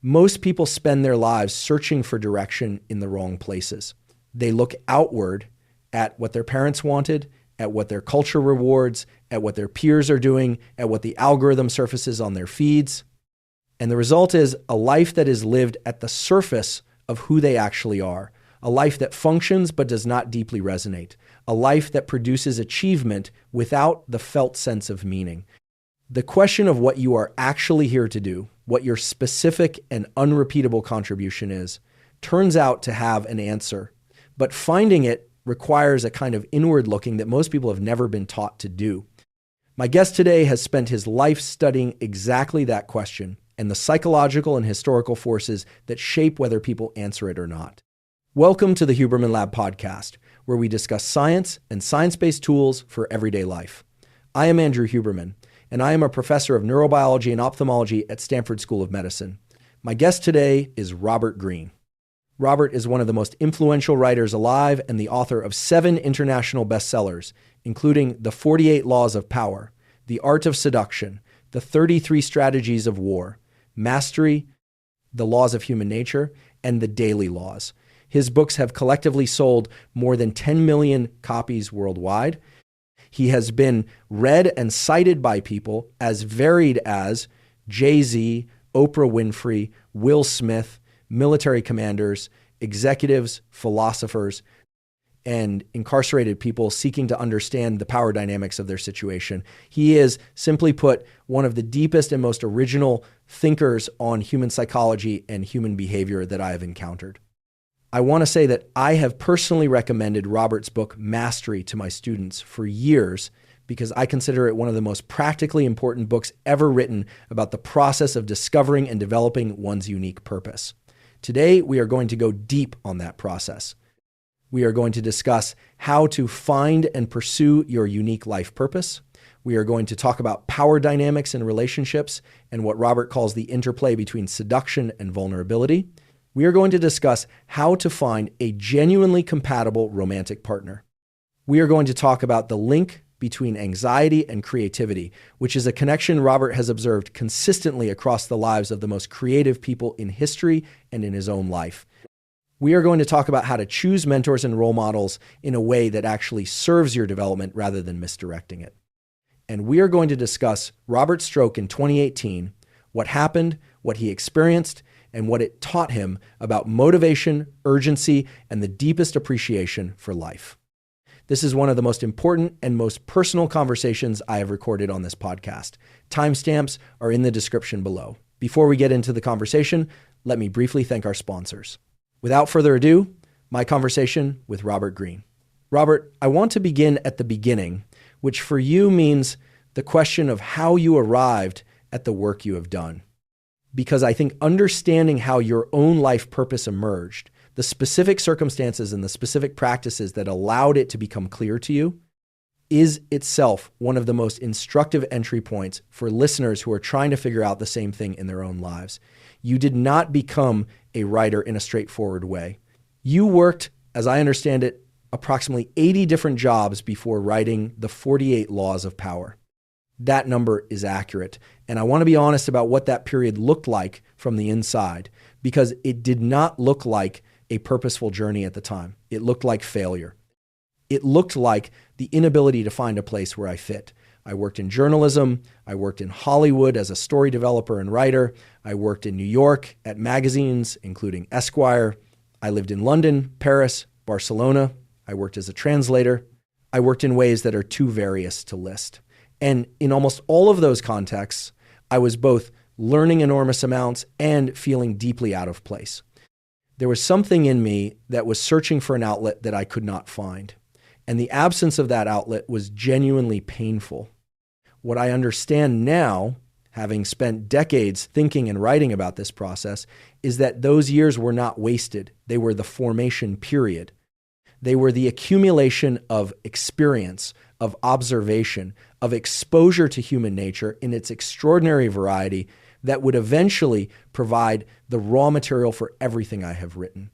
Most people spend their lives searching for direction in the wrong places. They look outward at what their parents wanted, at what their culture rewards, at what their peers are doing, at what the algorithm surfaces on their feeds. And the result is a life that is lived at the surface of who they actually are, a life that functions but does not deeply resonate, a life that produces achievement without the felt sense of meaning. The question of what you are actually here to do, what your specific and unrepeatable contribution is, turns out to have an answer. But finding it requires a kind of inward looking that most people have never been taught to do. My guest today has spent his life studying exactly that question and the psychological and historical forces that shape whether people answer it or not. Welcome to the Huberman Lab podcast, where we discuss science and science-based tools for everyday life. I am Andrew Huberman, and I am a professor of neurobiology and ophthalmology at Stanford School of Medicine. My guest today is Robert Greene. Robert is one of the most influential writers alive and the author of 7 international bestsellers, including The 48 Laws of Power, The Art of Seduction, The 33 Strategies of War, Mastery, The Laws of Human Nature, and The Daily Laws. His books have collectively sold more than 10 million copies worldwide. He has been read and cited by people as varied as Jay-Z, Oprah Winfrey, Will Smith, military commanders, executives, philosophers, and incarcerated people seeking to understand the power dynamics of their situation. He is, simply put, one of the deepest and most original thinkers on human psychology and human behavior that I have encountered. I want to say that I have personally recommended Robert's book, Mastery, to my students for years because I consider it one of the most practically important books ever written about the process of discovering and developing one's unique purpose. Today, we are going to go deep on that process. We are going to discuss how to find and pursue your unique life purpose. We are going to talk about power dynamics in relationships and what Robert calls the interplay between seduction and vulnerability. We are going to discuss how to find a genuinely compatible romantic partner. We are going to talk about the link between anxiety and creativity, which is a connection Robert has observed consistently across the lives of the most creative people in history and in his own life. We are going to talk about how to choose mentors and role models in a way that actually serves your development rather than misdirecting it. And we are going to discuss Robert's stroke in 2018, what happened, what he experienced, and what it taught him about motivation, urgency, and the deepest appreciation for life. This is one of the most important and most personal conversations I have recorded on this podcast. Timestamps are in the description below. Before we get into the conversation, let me briefly thank our sponsors. Without further ado, my conversation with Robert Greene. Robert, I want to begin at the beginning, which for you means the question of how you arrived at the work you have done. Because I think understanding how your own life purpose emerged, the specific circumstances and the specific practices that allowed it to become clear to you, is itself one of the most instructive entry points for listeners who are trying to figure out the same thing in their own lives. You did not become a writer in a straightforward way. You worked, as I understand it, approximately 80 different jobs before writing The 48 Laws of Power. That number is accurate. And I want to be honest about what that period looked like from the inside, because it did not look like a purposeful journey at the time. It looked like failure. It looked like the inability to find a place where I fit. I worked in journalism. I worked in Hollywood as a story developer and writer. I worked in New York at magazines, including Esquire. I lived in London, Paris, Barcelona. I worked as a translator. I worked in ways that are too various to list. And in almost all of those contexts, I was both learning enormous amounts and feeling deeply out of place. There was something in me that was searching for an outlet that I could not find. And the absence of that outlet was genuinely painful. What I understand now, having spent decades thinking and writing about this process, is that those years were not wasted. They were the formation period. They were the accumulation of experience, of observation, of exposure to human nature in its extraordinary variety that would eventually provide the raw material for everything I have written.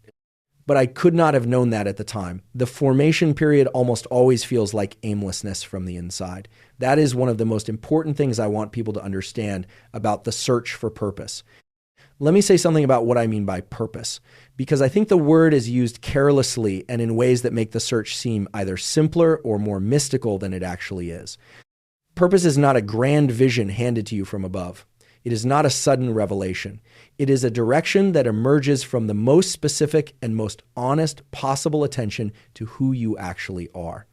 But I could not have known that at the time. The formation period almost always feels like aimlessness from the inside. That is one of the most important things I want people to understand about the search for purpose. Let me say something about what I mean by purpose, because I think the word is used carelessly and in ways that make the search seem either simpler or more mystical than it actually is. Purpose is not a grand vision handed to you from above. It is not a sudden revelation. It is a direction that emerges from the most specific and most honest possible attention to who you actually are.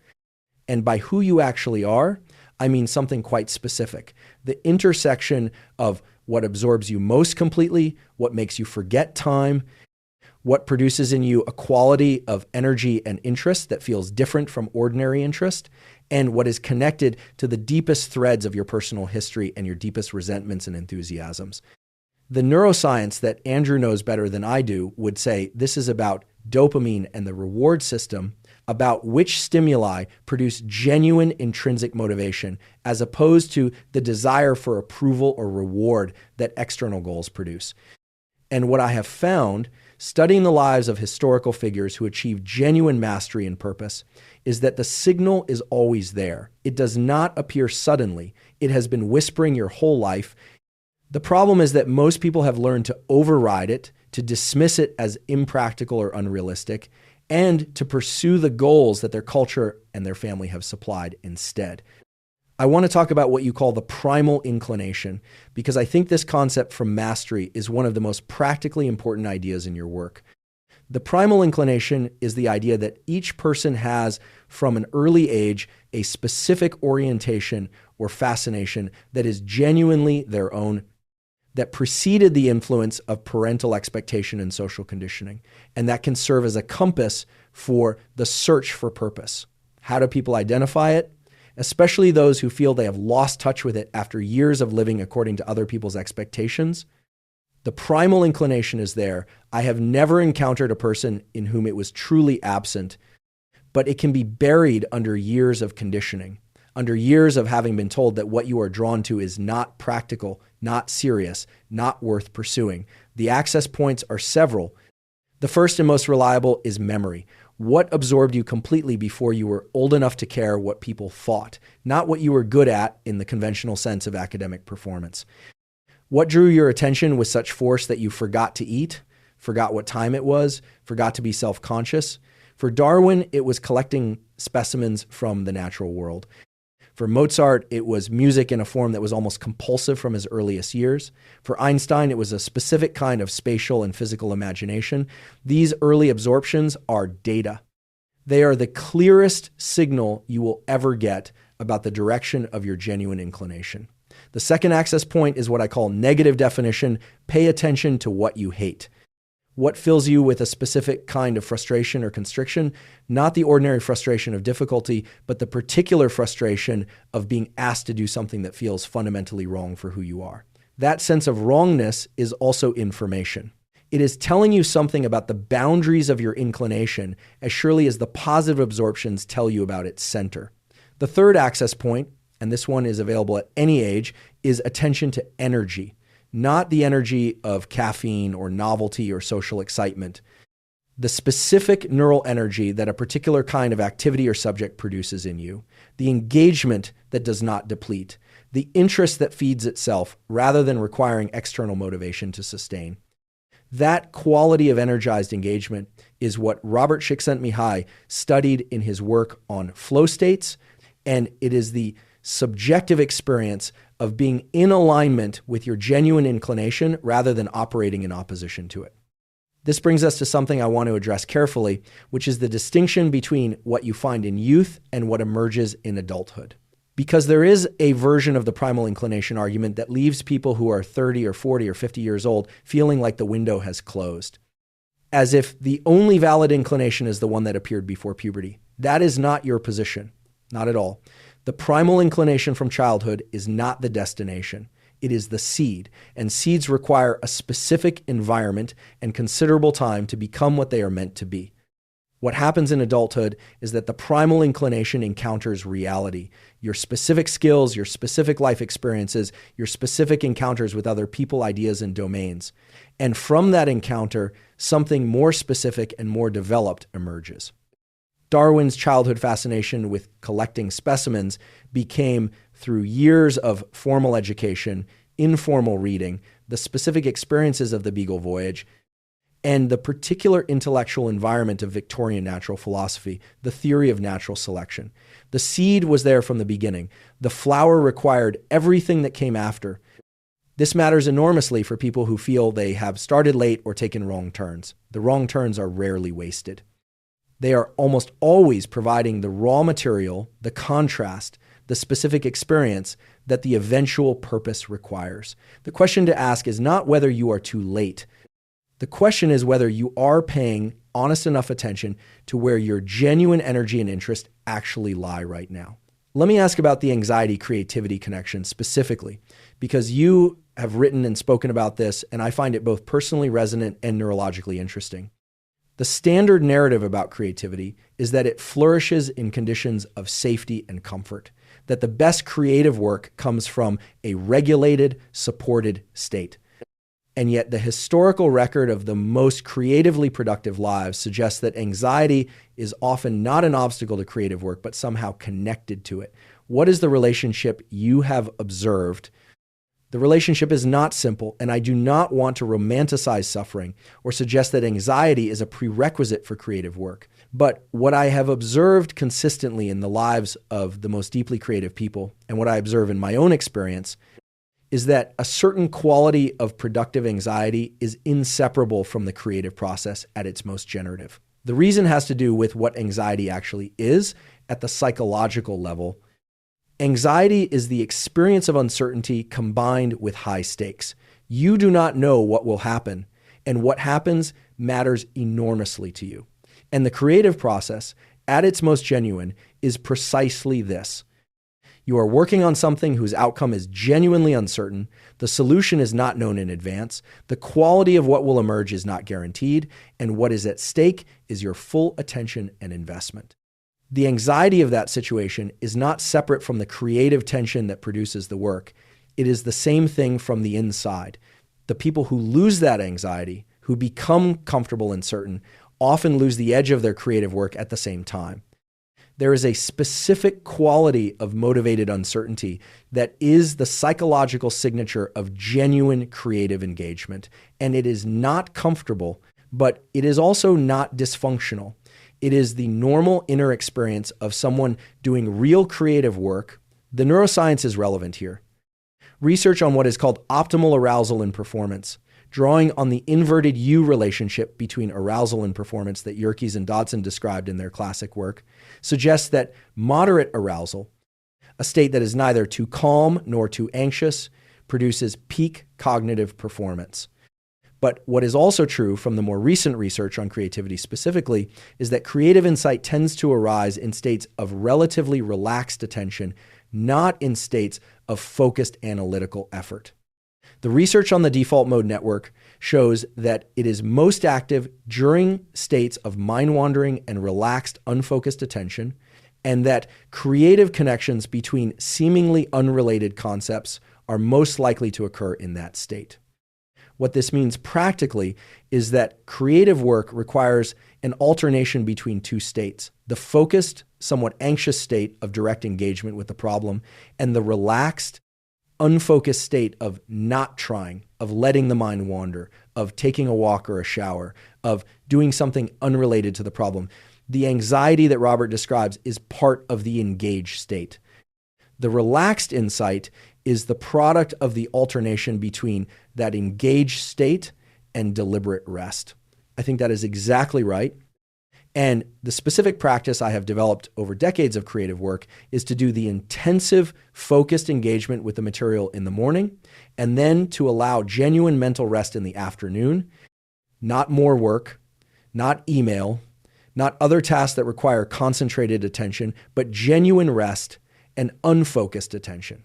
And by who you actually are, I mean something quite specific. The intersection of what absorbs you most completely, what makes you forget time, what produces in you a quality of energy and interest that feels different from ordinary interest, and what is connected to the deepest threads of your personal history and your deepest resentments and enthusiasms. The neuroscience that Andrew knows better than I do would say this is about dopamine and the reward system, about which stimuli produce genuine intrinsic motivation, as opposed to the desire for approval or reward that external goals produce. And what I have found, studying the lives of historical figures who achieve genuine mastery and purpose, is that the signal is always there. It does not appear suddenly. It has been whispering your whole life. The problem is that most people have learned to override it, to dismiss it as impractical or unrealistic, and to pursue the goals that their culture and their family have supplied instead. I want to talk about what you call the primal inclination, because I think this concept from mastery is one of the most practically important ideas in your work. The primal inclination is the idea that each person has, from an early age, a specific orientation or fascination that is genuinely their own, that preceded the influence of parental expectation and social conditioning, and that can serve as a compass for the search for purpose. How do people identify it? Especially those who feel they have lost touch with it after years of living according to other people's expectations. The primal inclination is there. I have never encountered a person in whom it was truly absent, but it can be buried under years of conditioning, under years of having been told that what you are drawn to is not practical, not serious, not worth pursuing. The access points are several. The first and most reliable is memory. What absorbed you completely before you were old enough to care what people thought, not what you were good at in the conventional sense of academic performance. What drew your attention with such force that you forgot to eat, forgot what time it was, forgot to be self-conscious? For Darwin, it was collecting specimens from the natural world. For Mozart, it was music in a form that was almost compulsive from his earliest years. For Einstein, it was a specific kind of spatial and physical imagination. These early absorptions are data. They are the clearest signal you will ever get about the direction of your genuine inclination. The second access point is what I call negative definition. Pay attention to what you hate. What fills you with a specific kind of frustration or constriction? Not the ordinary frustration of difficulty, but the particular frustration of being asked to do something that feels fundamentally wrong for who you are. That sense of wrongness is also information. It is telling you something about the boundaries of your inclination as surely as the positive absorptions tell you about its center. The third access point, and this one is available at any age, is attention to energy. Not the energy of caffeine or novelty or social excitement. The specific neural energy that a particular kind of activity or subject produces in you. The engagement that does not deplete. The interest that feeds itself rather than requiring external motivation to sustain. That quality of energized engagement is what Robert Csikszentmihalyi studied in his work on flow states, and it is the subjective experience of being in alignment with your genuine inclination rather than operating in opposition to it. This brings us to something I want to address carefully, which is the distinction between what you find in youth and what emerges in adulthood. Because there is a version of the primal inclination argument that leaves people who are 30 or 40 or 50 years old feeling like the window has closed, as if the only valid inclination is the one that appeared before puberty. That is not your position, not at all. The primal inclination from childhood is not the destination. It is the seed, and seeds require a specific environment and considerable time to become what they are meant to be. What happens in adulthood is that the primal inclination encounters reality, your specific skills, your specific life experiences, your specific encounters with other people, ideas, and domains. And from that encounter, something more specific and more developed emerges. Darwin's childhood fascination with collecting specimens became, through years of formal education, informal reading, the specific experiences of the Beagle voyage, and the particular intellectual environment of Victorian natural philosophy, the theory of natural selection. The seed was there from the beginning. The flower required everything that came after. This matters enormously for people who feel they have started late or taken wrong turns. The wrong turns are rarely wasted. They are almost always providing the raw material, the contrast, the specific experience that the eventual purpose requires. The question to ask is not whether you are too late. The question is whether you are paying honest enough attention to where your genuine energy and interest actually lie right now. Let me ask about the anxiety-creativity connection specifically, because you have written and spoken about this, and I find it both personally resonant and neurologically interesting. The standard narrative about creativity is that it flourishes in conditions of safety and comfort, that the best creative work comes from a regulated, supported state. And yet the historical record of the most creatively productive lives suggests that anxiety is often not an obstacle to creative work, but somehow connected to it. What is the relationship you have observed? The relationship is not simple, and I do not want to romanticize suffering or suggest that anxiety is a prerequisite for creative work. But what I have observed consistently in the lives of the most deeply creative people, and what I observe in my own experience, is that a certain quality of productive anxiety is inseparable from the creative process at its most generative. The reason has to do with what anxiety actually is at the psychological level. Anxiety is the experience of uncertainty combined with high stakes. You do not know what will happen, and what happens matters enormously to you. And the creative process, at its most genuine, is precisely this. You are working on something whose outcome is genuinely uncertain. The solution is not known in advance. The quality of what will emerge is not guaranteed. And what is at stake is your full attention and investment. The anxiety of that situation is not separate from the creative tension that produces the work. It is the same thing from the inside. The people who lose that anxiety, who become comfortable and certain, often lose the edge of their creative work at the same time. There is a specific quality of motivated uncertainty that is the psychological signature of genuine creative engagement. And it is not comfortable, but it is also not dysfunctional. It is the normal inner experience of someone doing real creative work. The neuroscience is relevant here. Research on what is called optimal arousal in performance, drawing on the inverted U relationship between arousal and performance that Yerkes and Dodson described in their classic work, suggests that moderate arousal, a state that is neither too calm nor too anxious, produces peak cognitive performance. But what is also true from the more recent research on creativity specifically is that creative insight tends to arise in states of relatively relaxed attention, not in states of focused analytical effort. The research on the default mode network shows that it is most active during states of mind-wandering and relaxed, unfocused attention, and that creative connections between seemingly unrelated concepts are most likely to occur in that state. What this means practically is that creative work requires an alternation between two states: the focused, somewhat anxious state of direct engagement with the problem, and the relaxed, unfocused state of not trying, of letting the mind wander, of taking a walk or a shower, of doing something unrelated to the problem. The anxiety that Robert describes is part of the engaged state. The relaxed insight is the product of the alternation between that engaged state and deliberate rest. I think that is exactly right. And the specific practice I have developed over decades of creative work is to do the intensive, focused engagement with the material in the morning, and then to allow genuine mental rest in the afternoon. Not more work, not email, not other tasks that require concentrated attention, but genuine rest and unfocused attention.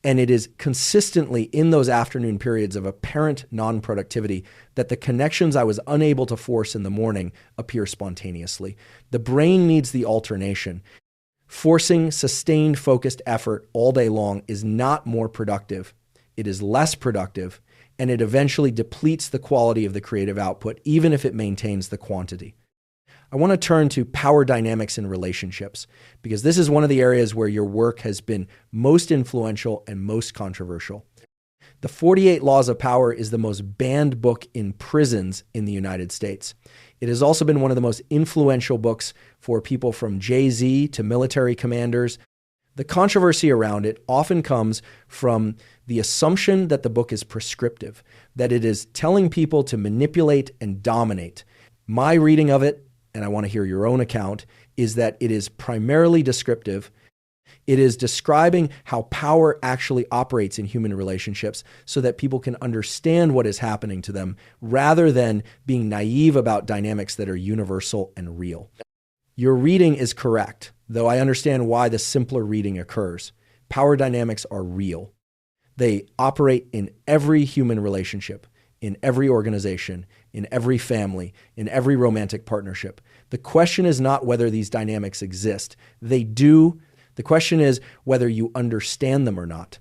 And it is consistently in those afternoon periods of apparent non-productivity that the connections I was unable to force in the morning appear spontaneously. The brain needs the alternation. Forcing sustained, focused effort all day long is not more productive. It is less productive, and it eventually depletes the quality of the creative output, even if it maintains the quantity. I want to turn to power dynamics in relationships, because this is one of the areas where your work has been most influential and most controversial. The 48 Laws of Power is the most banned book in prisons in the United States. It has also been one of the most influential books for people from Jay-Z to military commanders. The controversy around it often comes from the assumption that the book is prescriptive, that it is telling people to manipulate and dominate. My reading of it, and I want to hear your own account, is that it is primarily descriptive. It is describing how power actually operates in human relationships so that people can understand what is happening to them rather than being naive about dynamics that are universal and real. Your reading is correct, though I understand why the simpler reading occurs. Power dynamics are real. They operate in every human relationship, in every organization, in every family, in every romantic partnership. The question is not whether these dynamics exist. They do. The question is whether you understand them or not.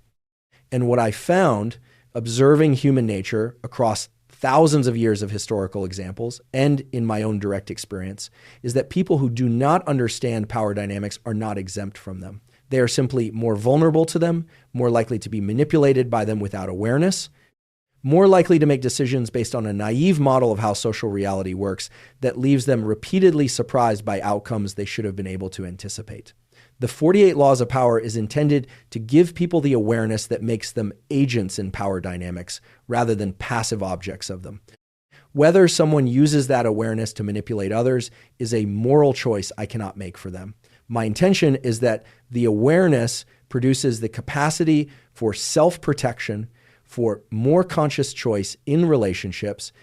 And what I found, observing human nature across thousands of years of historical examples and in my own direct experience, is that people who do not understand power dynamics are not exempt from them. They are simply more vulnerable to them, more likely to be manipulated by them without awareness, more likely to make decisions based on a naive model of how social reality works that leaves them repeatedly surprised by outcomes they should have been able to anticipate. The 48 Laws of Power is intended to give people the awareness that makes them agents in power dynamics rather than passive objects of them. Whether someone uses that awareness to manipulate others is a moral choice I cannot make for them. My intention is that the awareness produces the capacity for self-protection, for more conscious choice in relationships,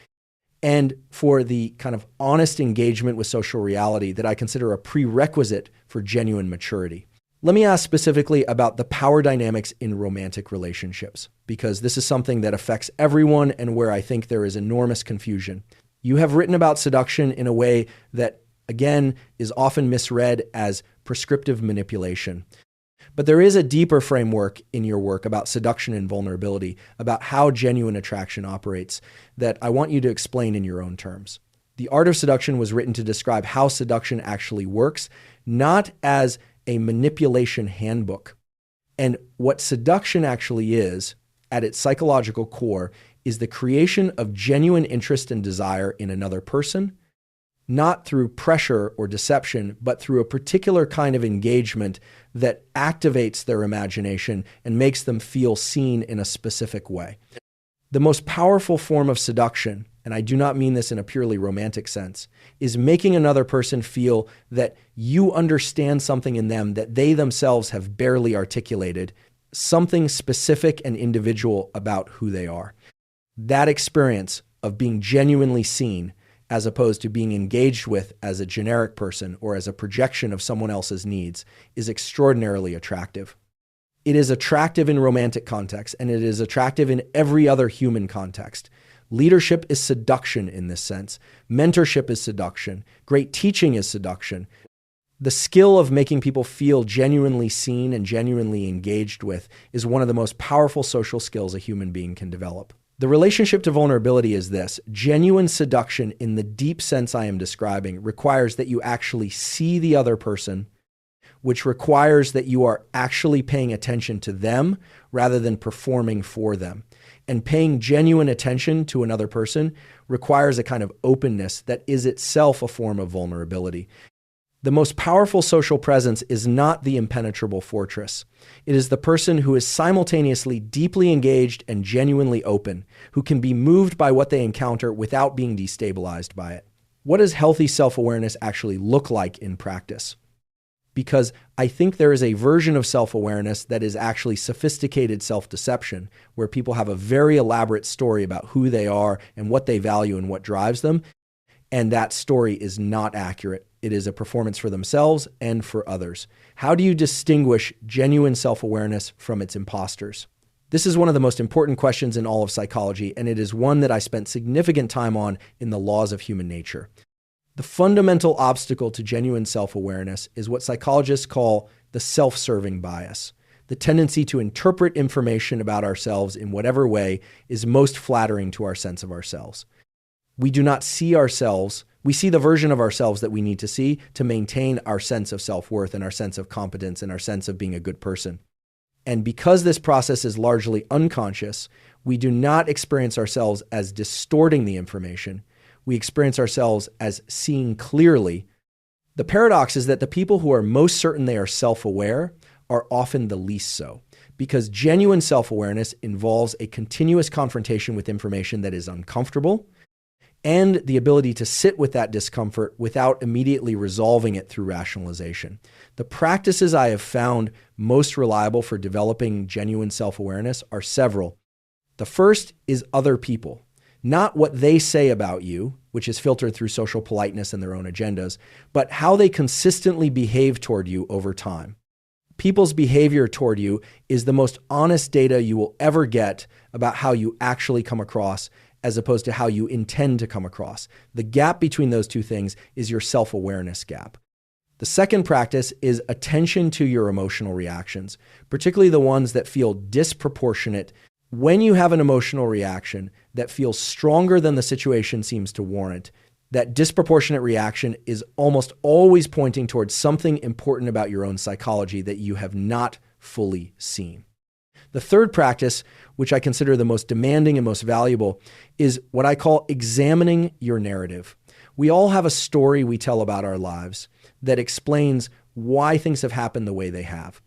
and for the kind of honest engagement with social reality that I consider a prerequisite for genuine maturity. Let me ask specifically about the power dynamics in romantic relationships, because this is something that affects everyone and where I think there is enormous confusion. You have written about seduction in a way that, again, is often misread as prescriptive manipulation. But there is a deeper framework in your work about seduction and vulnerability, about how genuine attraction operates, that I want you to explain in your own terms. The Art of Seduction was written to describe how seduction actually works, not as a manipulation handbook. And what seduction actually is, at its psychological core, is the creation of genuine interest and desire in another person, not through pressure or deception, but through a particular kind of engagement that activates their imagination and makes them feel seen in a specific way. The most powerful form of seduction, and I do not mean this in a purely romantic sense, is making another person feel that you understand something in them that they themselves have barely articulated, something specific and individual about who they are. That experience of being genuinely seen, as opposed to being engaged with as a generic person or as a projection of someone else's needs, is extraordinarily attractive. It is attractive in romantic context, and it is attractive in every other human context. Leadership is seduction in this sense. Mentorship is seduction. Great teaching is seduction. The skill of making people feel genuinely seen and genuinely engaged with is one of the most powerful social skills a human being can develop. The relationship to vulnerability is this. Genuine seduction, in the deep sense I am describing, requires that you actually see the other person, which requires that you are actually paying attention to them rather than performing for them. And paying genuine attention to another person requires a kind of openness that is itself a form of vulnerability. The most powerful social presence is not the impenetrable fortress. It is the person who is simultaneously deeply engaged and genuinely open, who can be moved by what they encounter without being destabilized by it. What does healthy self-awareness actually look like in practice? Because I think there is a version of self-awareness that is actually sophisticated self-deception, where people have a very elaborate story about who they are and what they value and what drives them, and that story is not accurate. It is a performance for themselves and for others. How do you distinguish genuine self-awareness from its imposters? This is one of the most important questions in all of psychology, and it is one that I spent significant time on in the Laws of Human Nature. The fundamental obstacle to genuine self-awareness is what psychologists call the self-serving bias. The tendency to interpret information about ourselves in whatever way is most flattering to our sense of ourselves. We do not see ourselves. We see the version of ourselves that we need to see to maintain our sense of self-worth and our sense of competence and our sense of being a good person. And because this process is largely unconscious, we do not experience ourselves as distorting the information. We experience ourselves as seeing clearly. The paradox is that the people who are most certain they are self-aware are often the least so, because genuine self-awareness involves a continuous confrontation with information that is uncomfortable and the ability to sit with that discomfort without immediately resolving it through rationalization. The practices I have found most reliable for developing genuine self-awareness are several. The first is other people. Not what they say about you, which is filtered through social politeness and their own agendas, but how they consistently behave toward you over time. People's behavior toward you is the most honest data you will ever get about how you actually come across, as opposed to how you intend to come across. The gap between those two things is your self-awareness gap. The second practice is attention to your emotional reactions, particularly the ones that feel disproportionate. When you have an emotional reaction that feels stronger than the situation seems to warrant, that disproportionate reaction is almost always pointing towards something important about your own psychology that you have not fully seen. The third practice, which I consider the most demanding and most valuable, is what I call examining your narrative. We all have a story we tell about our lives that explains why things have happened the way they have,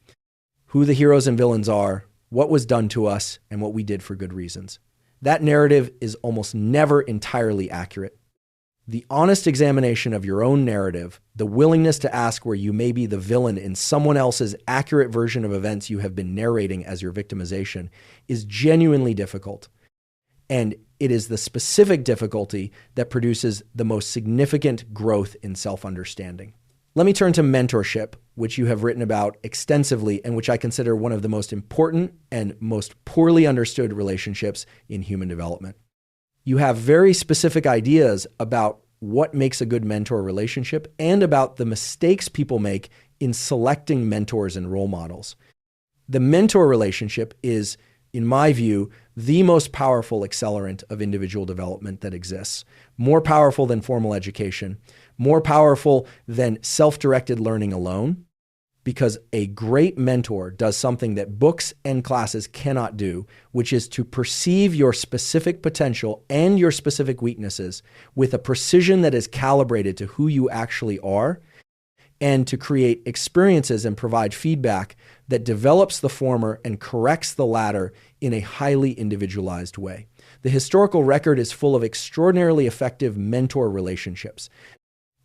who the heroes and villains are, what was done to us, and what we did for good reasons. That narrative is almost never entirely accurate. The honest examination of your own narrative, the willingness to ask where you may be the villain in someone else's accurate version of events you have been narrating as your victimization, is genuinely difficult. And it is the specific difficulty that produces the most significant growth in self-understanding. Let me turn to mentorship, which you have written about extensively and which I consider one of the most important and most poorly understood relationships in human development. You have very specific ideas about what makes a good mentor relationship and about the mistakes people make in selecting mentors and role models. The mentor relationship is, in my view, the most powerful accelerant of individual development that exists. More powerful than formal education, more powerful than self-directed learning alone, because a great mentor does something that books and classes cannot do, which is to perceive your specific potential and your specific weaknesses with a precision that is calibrated to who you actually are, and to create experiences and provide feedback that develops the former and corrects the latter in a highly individualized way. The historical record is full of extraordinarily effective mentor relationships.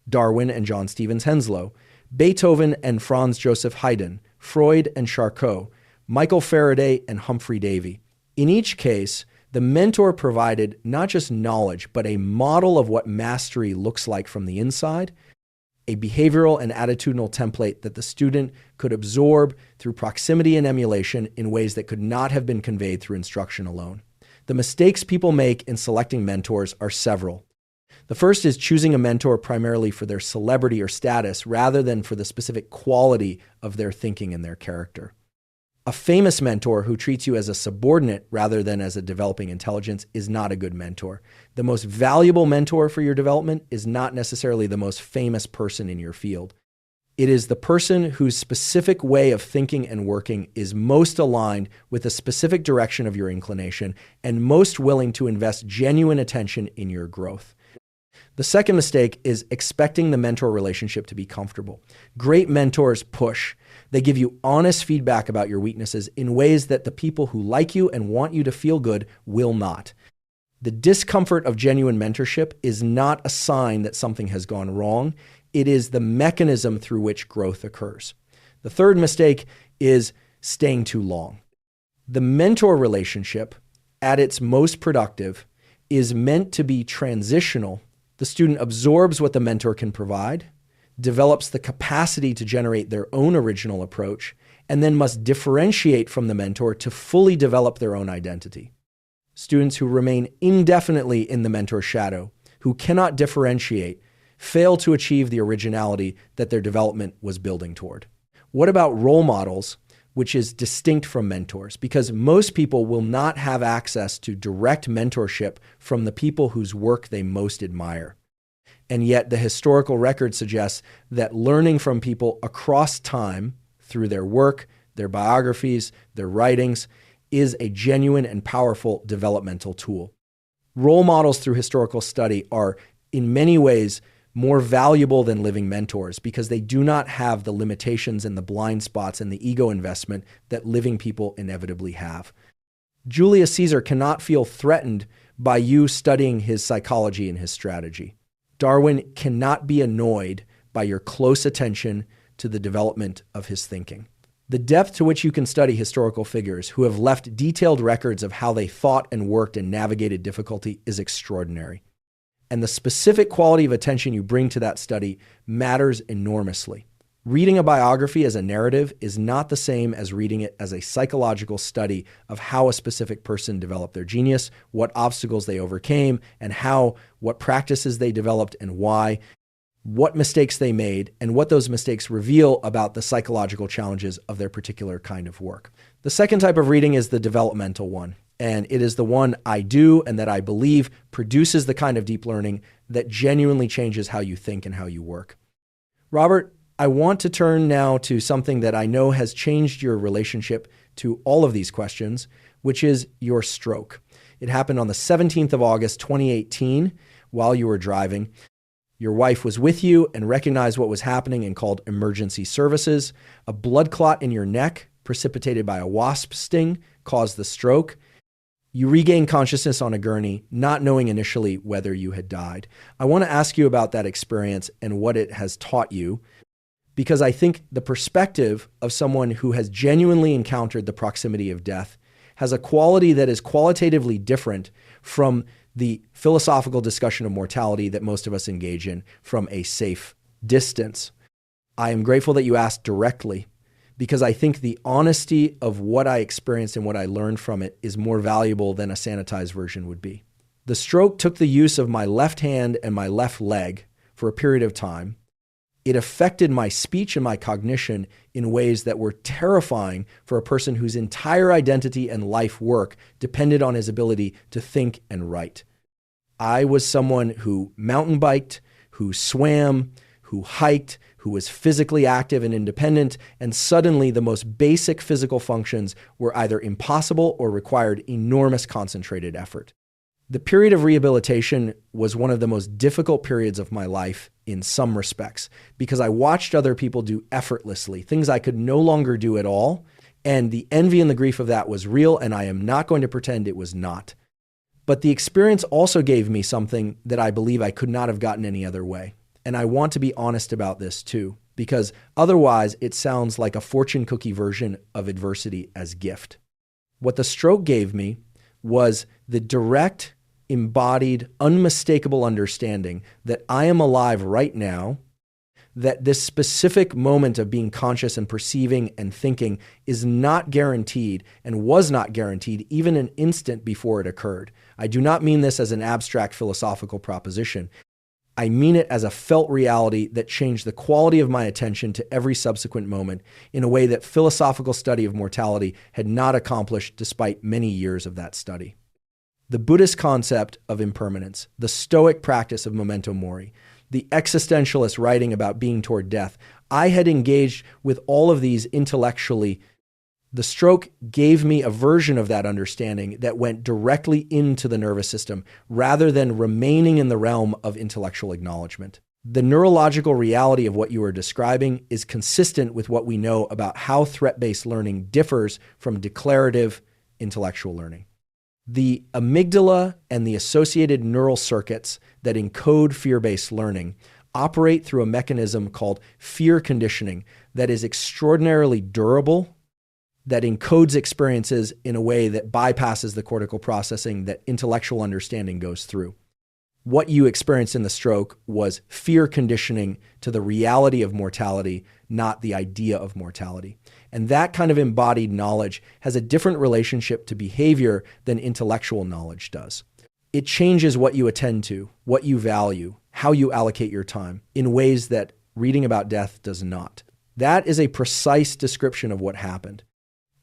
Darwin and John Stevens Henslow, Beethoven and Franz Joseph Haydn, Freud and Charcot, Michael Faraday and Humphrey Davy. In each case, the mentor provided not just knowledge, but a model of what mastery looks like from the inside, a behavioral and attitudinal template that the student could absorb through proximity and emulation in ways that could not have been conveyed through instruction alone. The mistakes people make in selecting mentors are several. The first is choosing a mentor primarily for their celebrity or status rather than for the specific quality of their thinking and their character. A famous mentor who treats you as a subordinate rather than as a developing intelligence is not a good mentor. The most valuable mentor for your development is not necessarily the most famous person in your field. It is the person whose specific way of thinking and working is most aligned with the specific direction of your inclination and most willing to invest genuine attention in your growth. The second mistake is expecting the mentor relationship to be comfortable. Great mentors push. They give you honest feedback about your weaknesses in ways that the people who like you and want you to feel good will not. The discomfort of genuine mentorship is not a sign that something has gone wrong. It is the mechanism through which growth occurs. The third mistake is staying too long. The mentor relationship, at its most productive, is meant to be transitional. The student absorbs what the mentor can provide, develops the capacity to generate their own original approach, and then must differentiate from the mentor to fully develop their own identity. Students who remain indefinitely in the mentor's shadow, who cannot differentiate, fail to achieve the originality that their development was building toward. What about role models, which is distinct from mentors? Because most people will not have access to direct mentorship from the people whose work they most admire. And yet the historical record suggests that learning from people across time, through their work, their biographies, their writings, is a genuine and powerful developmental tool. Role models through historical study are in many ways more valuable than living mentors because they do not have the limitations and the blind spots and the ego investment that living people inevitably have. Julius Caesar cannot feel threatened by you studying his psychology and his strategy. Darwin cannot be annoyed by your close attention to the development of his thinking. The depth to which you can study historical figures who have left detailed records of how they thought and worked and navigated difficulty is extraordinary. And the specific quality of attention you bring to that study matters enormously. Reading a biography as a narrative is not the same as reading it as a psychological study of how a specific person developed their genius, what obstacles they overcame, and what practices they developed and why, what mistakes they made, and what those mistakes reveal about the psychological challenges of their particular kind of work. The second type of reading is the developmental one, and it is the one I do and that I believe produces the kind of deep learning that genuinely changes how you think and how you work. Robert, I want to turn now to something that I know has changed your relationship to all of these questions, which is your stroke. It happened on the 17th of August, 2018, while you were driving. Your wife was with you and recognized what was happening and called emergency services. A blood clot in your neck, precipitated by a wasp sting, caused the stroke. You regained consciousness on a gurney, not knowing initially whether you had died. I want to ask you about that experience and what it has taught you, because I think the perspective of someone who has genuinely encountered the proximity of death has a quality that is qualitatively different from the philosophical discussion of mortality that most of us engage in from a safe distance. I am grateful that you asked directly, because I think the honesty of what I experienced and what I learned from it is more valuable than a sanitized version would be. The stroke took the use of my left hand and my left leg for a period of time. It affected my speech and my cognition in ways that were terrifying for a person whose entire identity and life work depended on his ability to think and write. I was someone who mountain biked, who swam, who hiked, who was physically active and independent, and suddenly the most basic physical functions were either impossible or required enormous concentrated effort. The period of rehabilitation was one of the most difficult periods of my life in some respects, because I watched other people do effortlessly, things I could no longer do at all, and the envy and the grief of that was real, and I am not going to pretend it was not. But the experience also gave me something that I believe I could not have gotten any other way. And I want to be honest about this too, because otherwise it sounds like a fortune cookie version of adversity as gift. What the stroke gave me was the direct, embodied, unmistakable understanding that I am alive right now, that this specific moment of being conscious and perceiving and thinking is not guaranteed and was not guaranteed even an instant before it occurred. I do not mean this as an abstract philosophical proposition. I mean it as a felt reality that changed the quality of my attention to every subsequent moment in a way that philosophical study of mortality had not accomplished despite many years of that study. The Buddhist concept of impermanence, the Stoic practice of memento mori, the existentialist writing about being toward death, I had engaged with all of these intellectually. The stroke gave me a version of that understanding that went directly into the nervous system rather than remaining in the realm of intellectual acknowledgement. The neurological reality of what you are describing is consistent with what we know about how threat-based learning differs from declarative intellectual learning. The amygdala and the associated neural circuits that encode fear-based learning operate through a mechanism called fear conditioning that is extraordinarily durable, that encodes experiences in a way that bypasses the cortical processing that intellectual understanding goes through. What you experienced in the stroke was fear conditioning to the reality of mortality, not the idea of mortality. And that kind of embodied knowledge has a different relationship to behavior than intellectual knowledge does. It changes what you attend to, what you value, how you allocate your time in ways that reading about death does not. That is a precise description of what happened.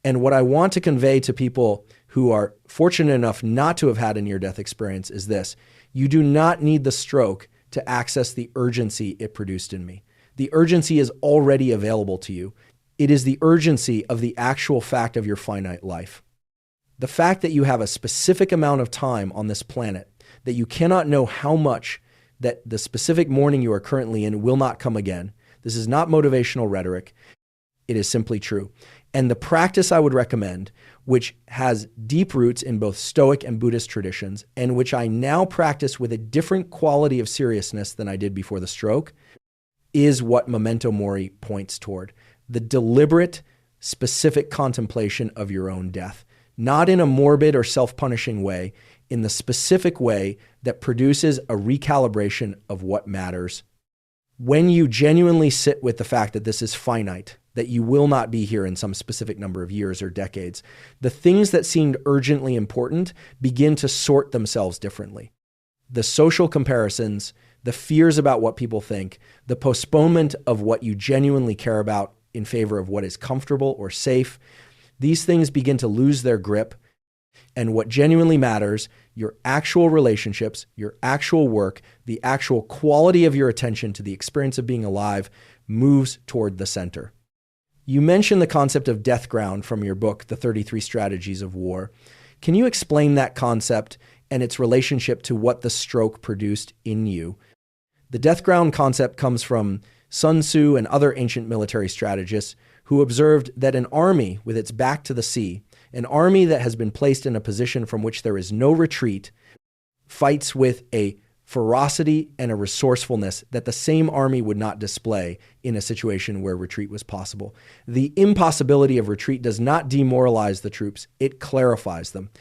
And what I want to convey to people who are fortunate enough not to have had a near-death experience is this. You do not need the stroke to access the urgency it produced in me. The urgency is already available to you. It is the urgency of the actual fact of your finite life. The fact that you have a specific amount of time on this planet, that you cannot know how much, that the specific morning you are currently in will not come again. This is not motivational rhetoric. It is simply true. And the practice I would recommend, which has deep roots in both Stoic and Buddhist traditions, and which I now practice with a different quality of seriousness than I did before the stroke, is what Memento Mori points toward. The deliberate, specific contemplation of your own death. Not in a morbid or self-punishing way, in the specific way that produces a recalibration of what matters. When you genuinely sit with the fact that this is finite, that you will not be here in some specific number of years or decades, the things that seemed urgently important begin to sort themselves differently. The social comparisons, the fears about what people think, the postponement of what you genuinely care about in favor of what is comfortable or safe, these things begin to lose their grip. And what genuinely matters, your actual relationships, your actual work, the actual quality of your attention to the experience of being alive moves toward the center. You mentioned the concept of death ground from your book, The 33 Strategies of War. Can you explain that concept and its relationship to what the stroke produced in you? The death ground concept comes from Sun Tzu and other ancient military strategists who observed that an army with its back to the sea, an army that has been placed in a position from which there is no retreat, fights with a ferocity and a resourcefulness that the same army would not display in a situation where retreat was possible. The impossibility of retreat does not demoralize the troops, it clarifies them.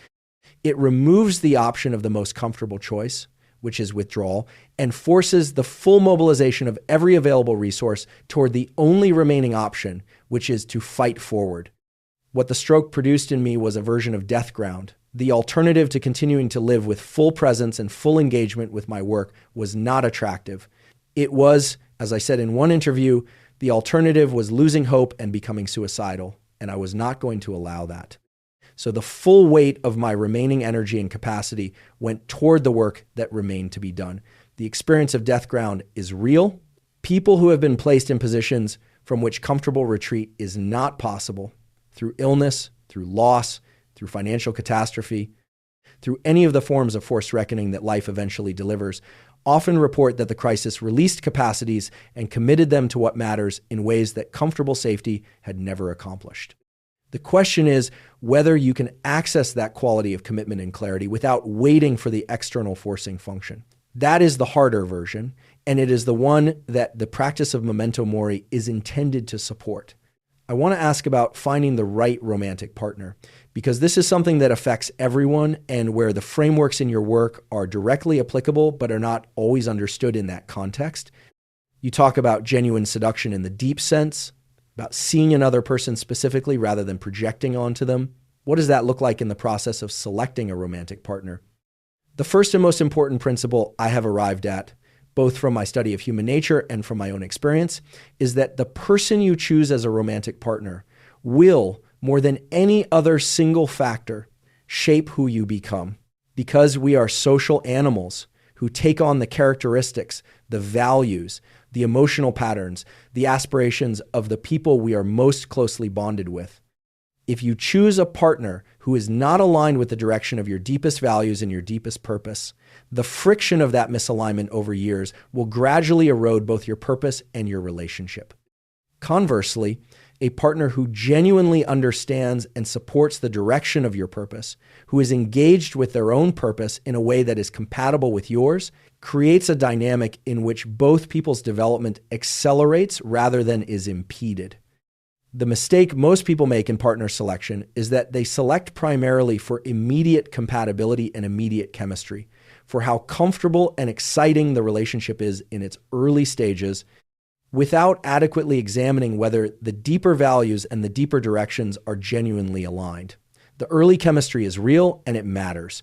It removes the option of the most comfortable choice, which is withdrawal, and forces the full mobilization of every available resource toward the only remaining option, which is to fight forward. What the stroke produced in me was a version of death ground. The alternative to continuing to live with full presence and full engagement with my work was not attractive. It was, as I said in one interview, the alternative was losing hope and becoming suicidal, and I was not going to allow that. So the full weight of my remaining energy and capacity went toward the work that remained to be done. The experience of death ground is real. People who have been placed in positions from which comfortable retreat is not possible, through illness, through loss, through financial catastrophe, through any of the forms of forced reckoning that life eventually delivers, often report that the crisis released capacities and committed them to what matters in ways that comfortable safety had never accomplished. The question is whether you can access that quality of commitment and clarity without waiting for the external forcing function. That is the harder version, and it is the one that the practice of Memento Mori is intended to support. I want to ask about finding the right romantic partner, because this is something that affects everyone and where the frameworks in your work are directly applicable but are not always understood in that context. You talk about genuine seduction in the deep sense, about seeing another person specifically rather than projecting onto them. What does that look like in the process of selecting a romantic partner? The first and most important principle I have arrived at, both from my study of human nature and from my own experience, is that the person you choose as a romantic partner will, more than any other single factor, shape who you become. Because we are social animals who take on the characteristics, the values, the emotional patterns, the aspirations of the people we are most closely bonded with. If you choose a partner who is not aligned with the direction of your deepest values and your deepest purpose, the friction of that misalignment over years will gradually erode both your purpose and your relationship. Conversely, a partner who genuinely understands and supports the direction of your purpose, who is engaged with their own purpose in a way that is compatible with yours, creates a dynamic in which both people's development accelerates rather than is impeded. The mistake most people make in partner selection is that they select primarily for immediate compatibility and immediate chemistry, for how comfortable and exciting the relationship is in its early stages, without adequately examining whether the deeper values and the deeper directions are genuinely aligned. The early chemistry is real and it matters,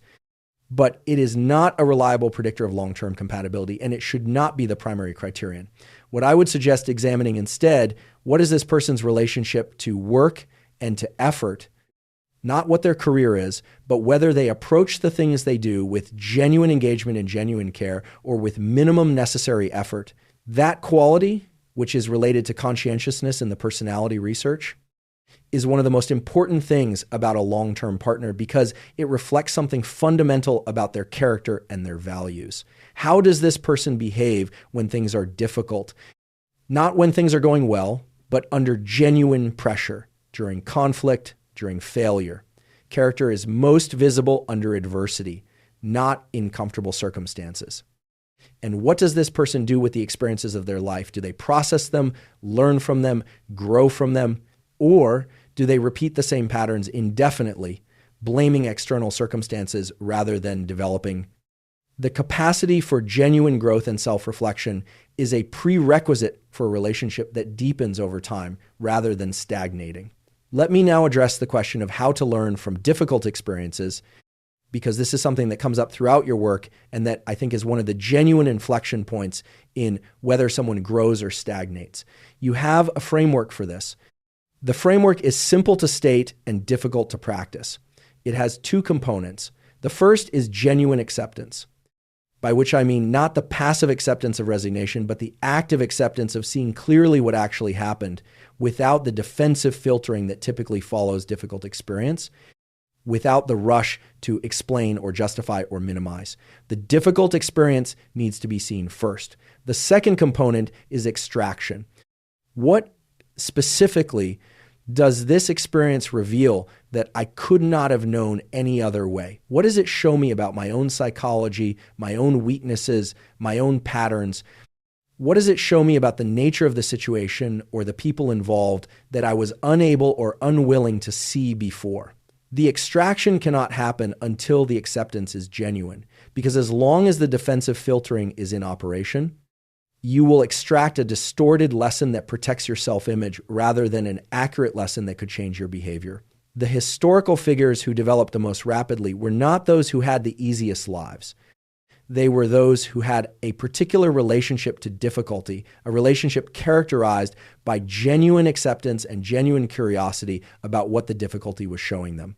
but it is not a reliable predictor of long-term compatibility, and it should not be the primary criterion. What I would suggest examining instead, what is this person's relationship to work and to effort, not what their career is, but whether they approach the things they do with genuine engagement and genuine care or with minimum necessary effort. That quality which is related to conscientiousness in the personality research, is one of the most important things about a long-term partner because it reflects something fundamental about their character and their values. How does this person behave when things are difficult? Not when things are going well, but under genuine pressure, during conflict, during failure. Character is most visible under adversity, not in comfortable circumstances. And what does this person do with the experiences of their life? Do they process them, learn from them, grow from them? Or do they repeat the same patterns indefinitely, blaming external circumstances rather than developing? The capacity for genuine growth and self-reflection is a prerequisite for a relationship that deepens over time rather than stagnating. Let me now address the question of how to learn from difficult experiences, because this is something that comes up throughout your work and that I think is one of the genuine inflection points in whether someone grows or stagnates. You have a framework for this. The framework is simple to state and difficult to practice. It has two components. The first is genuine acceptance, by which I mean not the passive acceptance of resignation, but the active acceptance of seeing clearly what actually happened without the defensive filtering that typically follows difficult experience, without the rush to explain or justify or minimize. The difficult experience needs to be seen first. The second component is extraction. What specifically does this experience reveal that I could not have known any other way? What does it show me about my own psychology, my own weaknesses, my own patterns? What does it show me about the nature of the situation or the people involved that I was unable or unwilling to see before? The extraction cannot happen until the acceptance is genuine, because as long as the defensive filtering is in operation, you will extract a distorted lesson that protects your self-image rather than an accurate lesson that could change your behavior. The historical figures who developed the most rapidly were not those who had the easiest lives. They were those who had a particular relationship to difficulty, a relationship characterized by genuine acceptance and genuine curiosity about what the difficulty was showing them.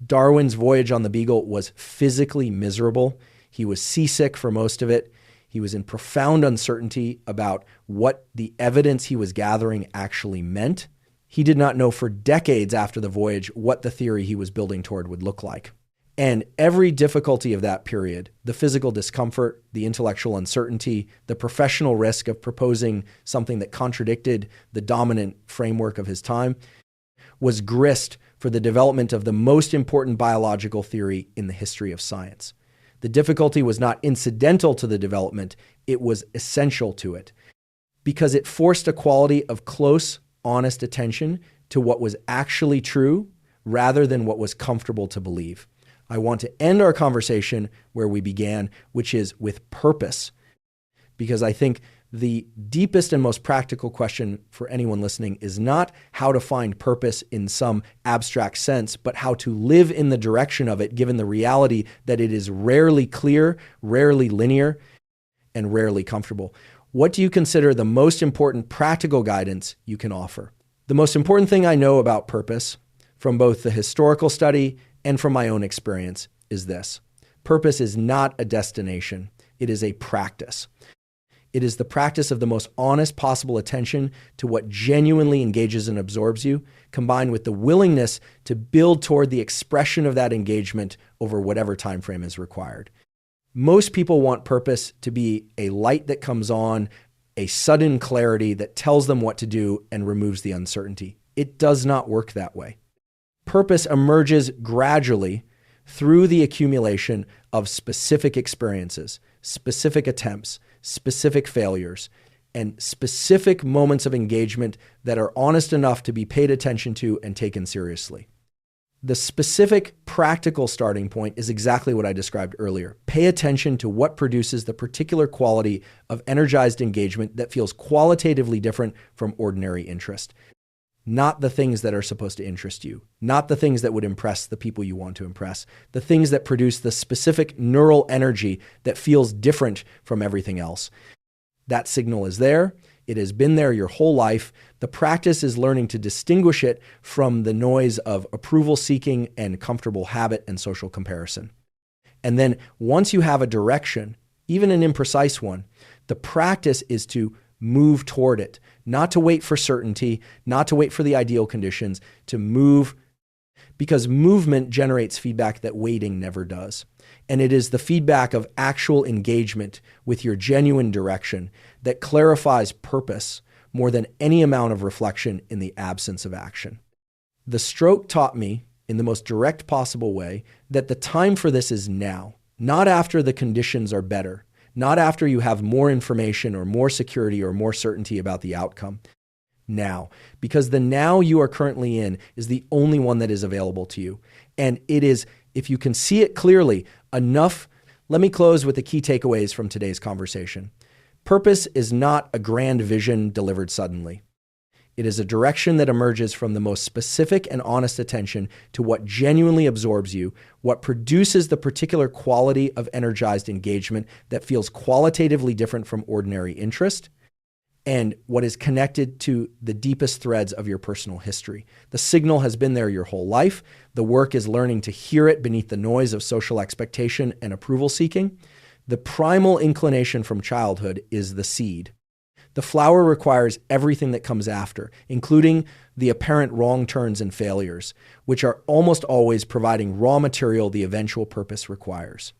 Darwin's voyage on the Beagle was physically miserable. He was seasick for most of it. He was in profound uncertainty about what the evidence he was gathering actually meant. He did not know for decades after the voyage what the theory he was building toward would look like. And every difficulty of that period, the physical discomfort, the intellectual uncertainty, the professional risk of proposing something that contradicted the dominant framework of his time, was grist for the development of the most important biological theory in the history of science. The difficulty was not incidental to the development, it was essential to it, because it forced a quality of close, honest attention to what was actually true rather than what was comfortable to believe. I want to end our conversation where we began, which is with purpose, because I think the deepest and most practical question for anyone listening is not how to find purpose in some abstract sense, but how to live in the direction of it, given the reality that it is rarely clear, rarely linear, and rarely comfortable. What do you consider the most important practical guidance you can offer? The most important thing I know about purpose, from both the historical study and from my own experience, is this. Purpose is not a destination. It is a practice. It is the practice of the most honest possible attention to what genuinely engages and absorbs you, combined with the willingness to build toward the expression of that engagement over whatever time frame is required. Most people want purpose to be a light that comes on, a sudden clarity that tells them what to do and removes the uncertainty. It does not work that way. Purpose emerges gradually through the accumulation of specific experiences, specific attempts, specific failures, and specific moments of engagement that are honest enough to be paid attention to and taken seriously. The specific practical starting point is exactly what I described earlier. Pay attention to what produces the particular quality of energized engagement that feels qualitatively different from ordinary interest. Not the things that are supposed to interest you, not the things that would impress the people you want to impress, the things that produce the specific neural energy that feels different from everything else. That signal is there. It has been there your whole life. The practice is learning to distinguish it from the noise of approval seeking and comfortable habit and social comparison. And then once you have a direction, even an imprecise one, the practice is to move toward it, not to wait for certainty, not to wait for the ideal conditions, to move, because movement generates feedback that waiting never does. And it is the feedback of actual engagement with your genuine direction that clarifies purpose more than any amount of reflection in the absence of action. The stroke taught me, in the most direct possible way, that the time for this is now, not after the conditions are better, not after you have more information or more security or more certainty about the outcome. Now, because the now you are currently in is the only one that is available to you. And it is, if you can see it clearly, enough. Let me close with the key takeaways from today's conversation. Purpose is not a grand vision delivered suddenly. It is a direction that emerges from the most specific and honest attention to what genuinely absorbs you, what produces the particular quality of energized engagement that feels qualitatively different from ordinary interest, and what is connected to the deepest threads of your personal history. The signal has been there your whole life. The work is learning to hear it beneath the noise of social expectation and approval seeking. The primal inclination from childhood is the seed. The flower requires everything that comes after, including the apparent wrong turns and failures, which are almost always providing raw material the eventual purpose requires.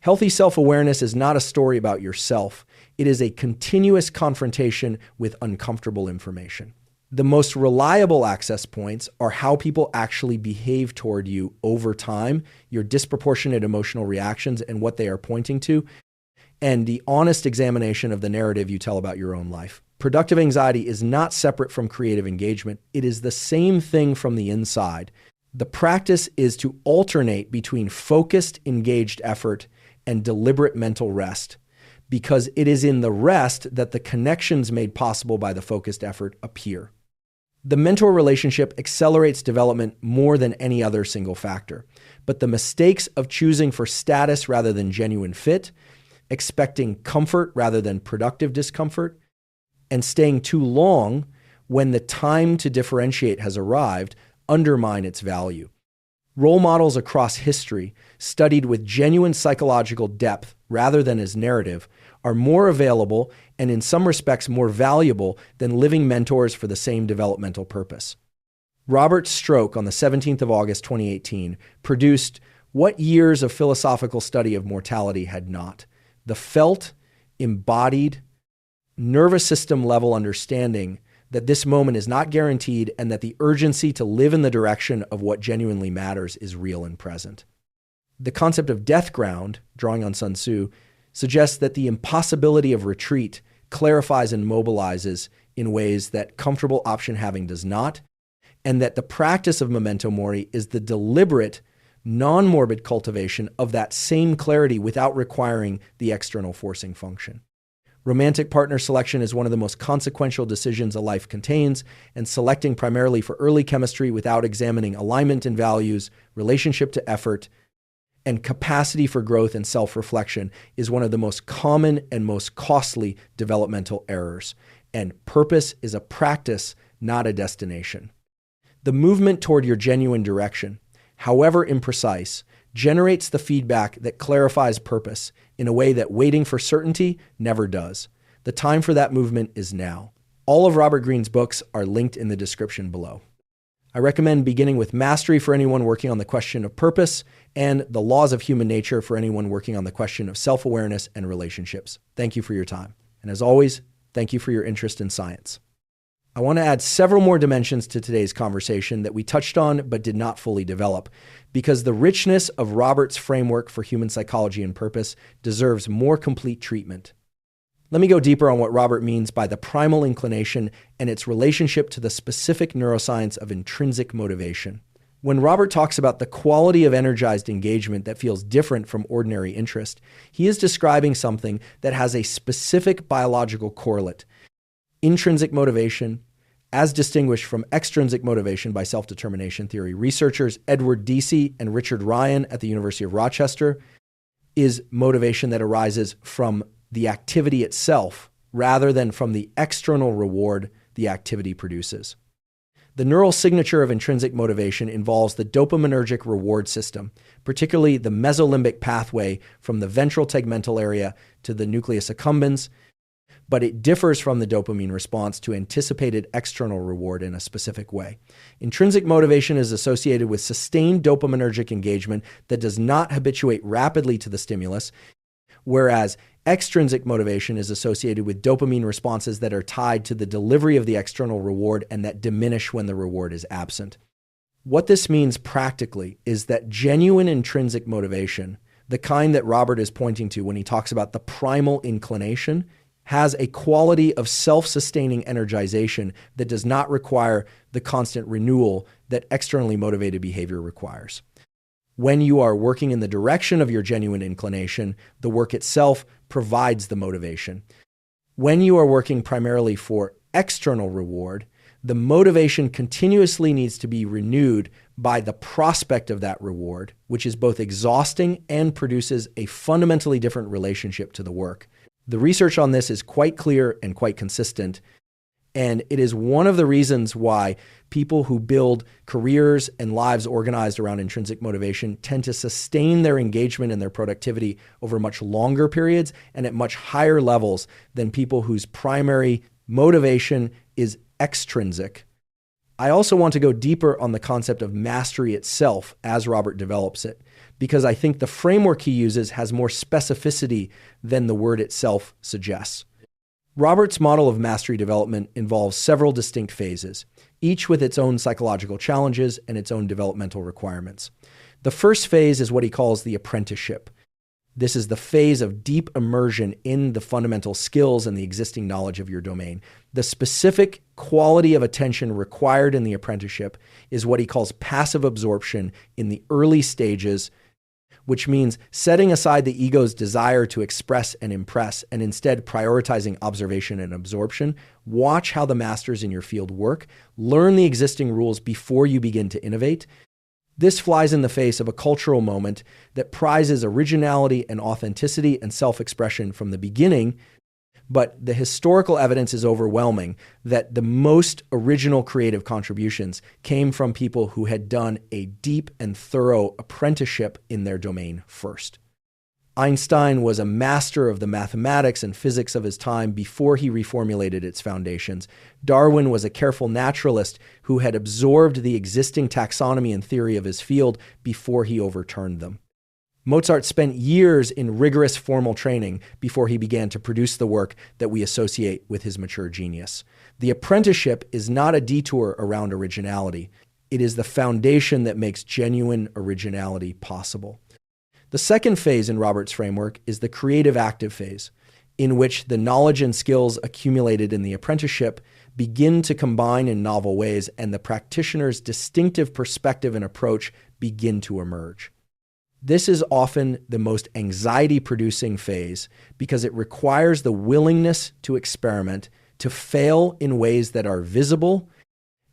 Healthy self-awareness is not a story about yourself. It is a continuous confrontation with uncomfortable information. The most reliable access points are how people actually behave toward you over time, your disproportionate emotional reactions and what they are pointing to, and the honest examination of the narrative you tell about your own life. Productive anxiety is not separate from creative engagement. It is the same thing from the inside. The practice is to alternate between focused, engaged effort and deliberate mental rest, because it is in the rest that the connections made possible by the focused effort appear. The mentor relationship accelerates development more than any other single factor, but the mistakes of choosing for status rather than genuine fit, expecting comfort rather than productive discomfort, and staying too long when the time to differentiate has arrived undermine its value. Role models across history, studied with genuine psychological depth rather than as narrative, are more available and in some respects more valuable than living mentors for the same developmental purpose. Robert's stroke on the 17th of August 2018 produced what years of philosophical study of mortality had not: the felt, embodied, nervous system level understanding that this moment is not guaranteed and that the urgency to live in the direction of what genuinely matters is real and present. The concept of death ground, drawing on Sun Tzu, suggests that the impossibility of retreat clarifies and mobilizes in ways that comfortable option having does not, and that the practice of memento mori is the deliberate, non-morbid cultivation of that same clarity without requiring the external forcing function. Romantic partner selection is one of the most consequential decisions a life contains, and selecting primarily for early chemistry without examining alignment in values, relationship to effort, and capacity for growth and self-reflection is one of the most common and most costly developmental errors. And purpose is a practice, not a destination. The movement toward your genuine direction, however imprecise, generates the feedback that clarifies purpose in a way that waiting for certainty never does. The time for that movement is now. All of Robert Greene's books are linked in the description below. I recommend beginning with Mastery for anyone working on the question of purpose, and The Laws of Human Nature for anyone working on the question of self-awareness and relationships. Thank you for your time. And as always, thank you for your interest in science. I want to add several more dimensions to today's conversation that we touched on but did not fully develop, because the richness of Robert's framework for human psychology and purpose deserves more complete treatment. Let me go deeper on what Robert means by the primal inclination and its relationship to the specific neuroscience of intrinsic motivation. When Robert talks about the quality of energized engagement that feels different from ordinary interest, he is describing something that has a specific biological correlate: intrinsic motivation, as distinguished from extrinsic motivation by self-determination theory. Researchers Edward Deci and Richard Ryan at the University of Rochester is motivation that arises from the activity itself rather than from the external reward the activity produces. The neural signature of intrinsic motivation involves the dopaminergic reward system, particularly the mesolimbic pathway from the ventral tegmental area to the nucleus accumbens, but it differs from the dopamine response to anticipated external reward in a specific way. Intrinsic motivation is associated with sustained dopaminergic engagement that does not habituate rapidly to the stimulus, whereas extrinsic motivation is associated with dopamine responses that are tied to the delivery of the external reward and that diminish when the reward is absent. What this means practically is that genuine intrinsic motivation, the kind that Robert is pointing to when he talks about the primal inclination, has a quality of self-sustaining energization that does not require the constant renewal that externally motivated behavior requires. When you are working in the direction of your genuine inclination, the work itself provides the motivation. When you are working primarily for external reward, the motivation continuously needs to be renewed by the prospect of that reward, which is both exhausting and produces a fundamentally different relationship to the work. The research on this is quite clear and quite consistent, and it is one of the reasons why people who build careers and lives organized around intrinsic motivation tend to sustain their engagement and their productivity over much longer periods and at much higher levels than people whose primary motivation is extrinsic. I also want to go deeper on the concept of mastery itself as Robert develops it, because I think the framework he uses has more specificity than the word itself suggests. Robert's model of mastery development involves several distinct phases, each with its own psychological challenges and its own developmental requirements. The first phase is what he calls the apprenticeship. This is the phase of deep immersion in the fundamental skills and the existing knowledge of your domain. The specific quality of attention required in the apprenticeship is what he calls passive absorption in the early stages, which means setting aside the ego's desire to express and impress and instead prioritizing observation and absorption. Watch how the masters in your field work. Learn the existing rules before you begin to innovate. This flies in the face of a cultural moment that prizes originality and authenticity and self-expression from the beginning, but the historical evidence is overwhelming that the most original creative contributions came from people who had done a deep and thorough apprenticeship in their domain first. Einstein was a master of the mathematics and physics of his time before he reformulated its foundations. Darwin was a careful naturalist who had absorbed the existing taxonomy and theory of his field before he overturned them. Mozart spent years in rigorous formal training before he began to produce the work that we associate with his mature genius. The apprenticeship is not a detour around originality. It is the foundation that makes genuine originality possible. The second phase in Robert's framework is the creative active phase, in which the knowledge and skills accumulated in the apprenticeship begin to combine in novel ways and the practitioner's distinctive perspective and approach begin to emerge. This is often the most anxiety-producing phase because it requires the willingness to experiment, to fail in ways that are visible,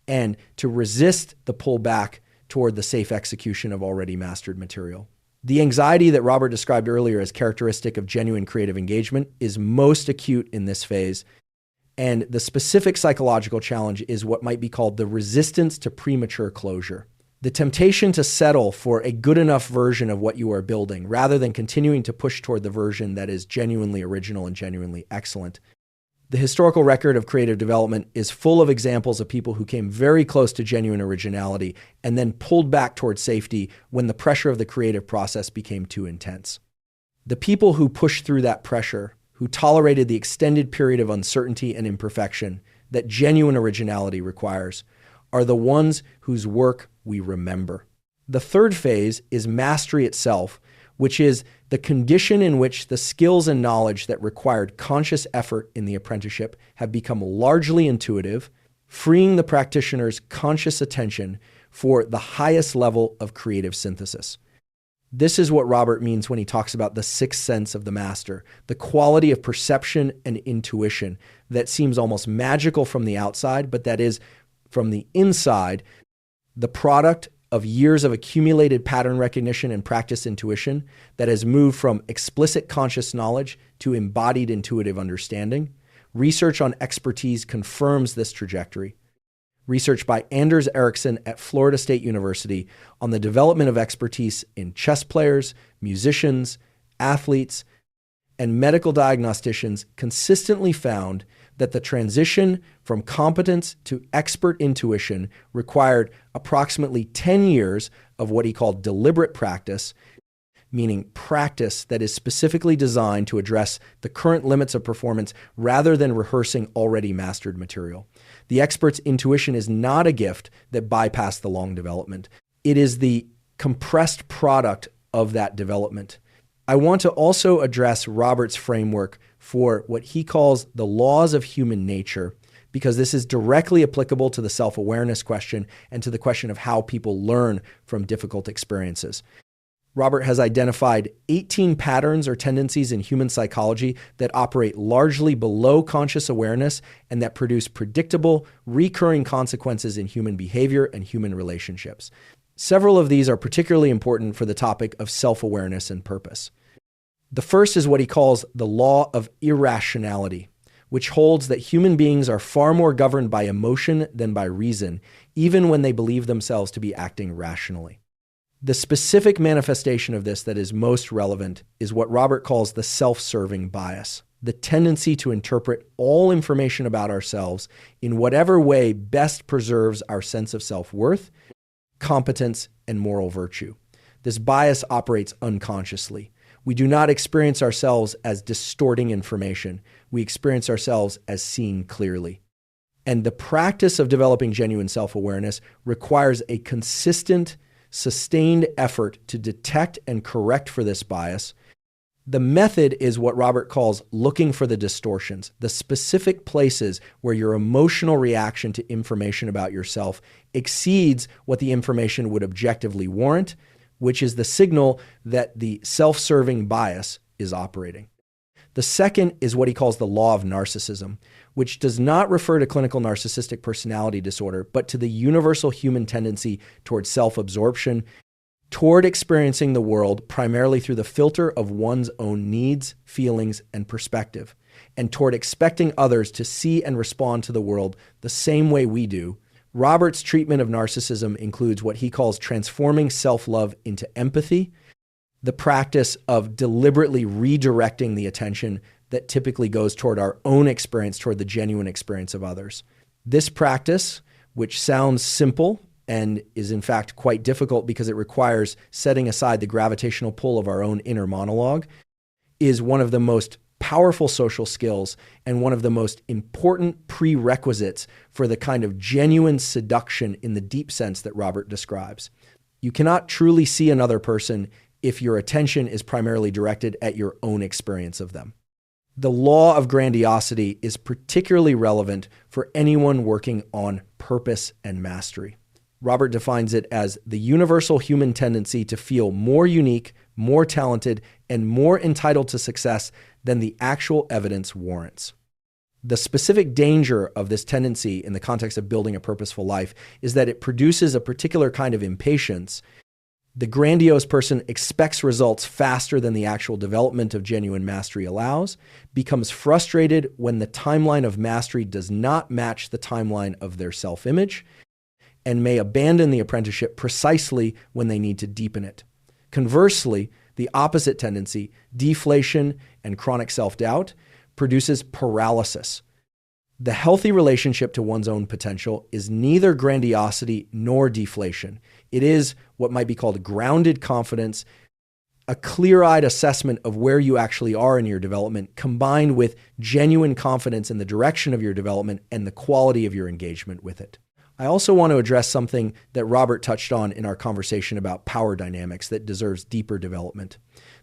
and to resist the pullback toward the safe execution of already mastered material. The anxiety that Robert described earlier as characteristic of genuine creative engagement is most acute in this phase, and the specific psychological challenge is what might be called the resistance to premature closure. The temptation to settle for a good enough version of what you are building rather than continuing to push toward the version that is genuinely original and genuinely excellent. The historical record of creative development is full of examples of people who came very close to genuine originality and then pulled back toward safety when the pressure of the creative process became too intense. The people who pushed through that pressure, who tolerated the extended period of uncertainty and imperfection that genuine originality requires, are the ones whose work we remember. The third phase is mastery itself, which is the condition in which the skills and knowledge that required conscious effort in the apprenticeship have become largely intuitive, freeing the practitioner's conscious attention for the highest level of creative synthesis. This is what Robert means when he talks about the sixth sense of the master, the quality of perception and intuition that seems almost magical from the outside, but that is, from the inside, the product of years of accumulated pattern recognition and practice intuition that has moved from explicit conscious knowledge to embodied intuitive understanding. Research on expertise confirms this trajectory. Research by Anders Ericsson at Florida State University on the development of expertise in chess players, musicians, athletes, and medical diagnosticians consistently found that the transition from competence to expert intuition required approximately 10 years of what he called deliberate practice, meaning practice that is specifically designed to address the current limits of performance rather than rehearsing already mastered material. The expert's intuition is not a gift that bypassed the long development. It is the compressed product of that development. I want to also address Robert's framework for what he calls the laws of human nature, because this is directly applicable to the self-awareness question and to the question of how people learn from difficult experiences. Robert has identified 18 patterns or tendencies in human psychology that operate largely below conscious awareness and that produce predictable, recurring consequences in human behavior and human relationships. Several of these are particularly important for the topic of self-awareness and purpose. The first is what he calls the law of irrationality, which holds that human beings are far more governed by emotion than by reason, even when they believe themselves to be acting rationally. The specific manifestation of this that is most relevant is what Robert calls the self-serving bias, the tendency to interpret all information about ourselves in whatever way best preserves our sense of self-worth, competence, and moral virtue. This bias operates unconsciously. We do not experience ourselves as distorting information. We experience ourselves as seeing clearly. And the practice of developing genuine self-awareness requires a consistent, sustained effort to detect and correct for this bias. The method is what Robert calls looking for the distortions, the specific places where your emotional reaction to information about yourself exceeds what the information would objectively warrant, which is the signal that the self-serving bias is operating. The second is what he calls the law of narcissism, which does not refer to clinical narcissistic personality disorder, but to the universal human tendency toward self-absorption, toward experiencing the world primarily through the filter of one's own needs, feelings, and perspective, and toward expecting others to see and respond to the world the same way we do. Robert's treatment of narcissism includes what he calls transforming self-love into empathy, the practice of deliberately redirecting the attention that typically goes toward our own experience, toward the genuine experience of others. This practice, which sounds simple and is in fact quite difficult because it requires setting aside the gravitational pull of our own inner monologue, is one of the most powerful social skills and one of the most important prerequisites for the kind of genuine seduction in the deep sense that Robert describes. You cannot truly see another person if your attention is primarily directed at your own experience of them. The law of grandiosity is particularly relevant for anyone working on purpose and mastery. Robert defines it as the universal human tendency to feel more unique, more talented, and more entitled to success than the actual evidence warrants. The specific danger of this tendency in the context of building a purposeful life is that it produces a particular kind of impatience. The grandiose person expects results faster than the actual development of genuine mastery allows, becomes frustrated when the timeline of mastery does not match the timeline of their self-image, and may abandon the apprenticeship precisely when they need to deepen it. Conversely, the opposite tendency, deflation and chronic self-doubt, produces paralysis. The healthy relationship to one's own potential is neither grandiosity nor deflation. It is what might be called grounded confidence, a clear-eyed assessment of where you actually are in your development, combined with genuine confidence in the direction of your development and the quality of your engagement with it. I also want to address something that Robert touched on in our conversation about power dynamics that deserves deeper development.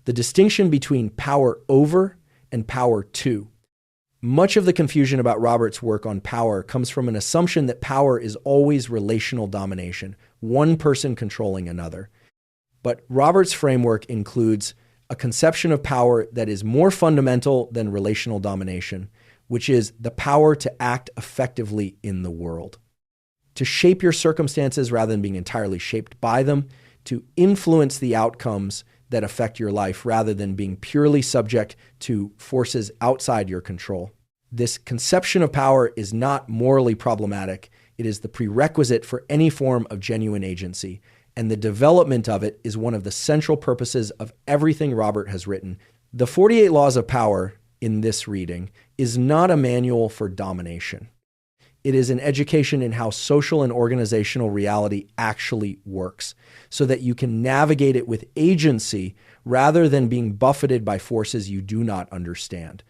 The distinction between power over and power to. Much of the confusion about Robert's work on power comes from an assumption that power is always relational domination, one person controlling another. But Robert's framework includes a conception of power that is more fundamental than relational domination, which is the power to act effectively in the world, to shape your circumstances rather than being entirely shaped by them, to influence the outcomes that affect your life rather than being purely subject to forces outside your control. This conception of power is not morally problematic. It is the prerequisite for any form of genuine agency, and the development of it is one of the central purposes of everything Robert has written. The 48 Laws of Power in this reading is not a manual for domination. It is an education in how social and organizational reality actually works, so that you can navigate it with agency rather than being buffeted by forces you do not understand.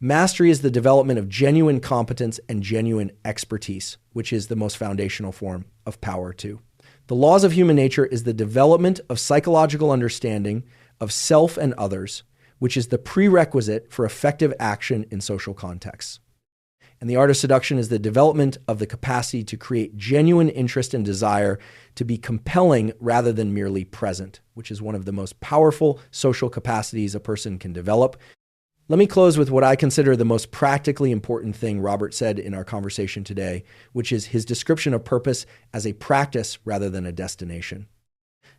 Mastery is the development of genuine competence and genuine expertise, which is the most foundational form of power too. The laws of human nature is the development of psychological understanding of self and others, which is the prerequisite for effective action in social contexts. And the art of seduction is the development of the capacity to create genuine interest and desire to be compelling rather than merely present, which is one of the most powerful social capacities a person can develop. Let me close with what I consider the most practically important thing Robert said in our conversation today, which is his description of purpose as a practice rather than a destination.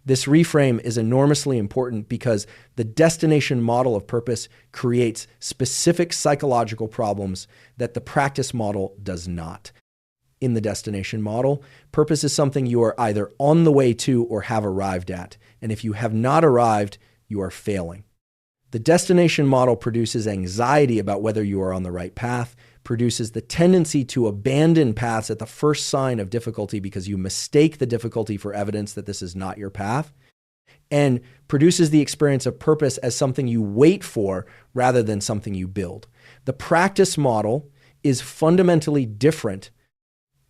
This reframe is enormously important because the destination model of purpose creates specific psychological problems that the practice model does not. In the destination model, purpose is something you are either on the way to or have arrived at. And if you have not arrived, you are failing. The destination model produces anxiety about whether you are on the right path, produces the tendency to abandon paths at the first sign of difficulty because you mistake the difficulty for evidence that this is not your path, and produces the experience of purpose as something you wait for rather than something you build. The practice model is fundamentally different.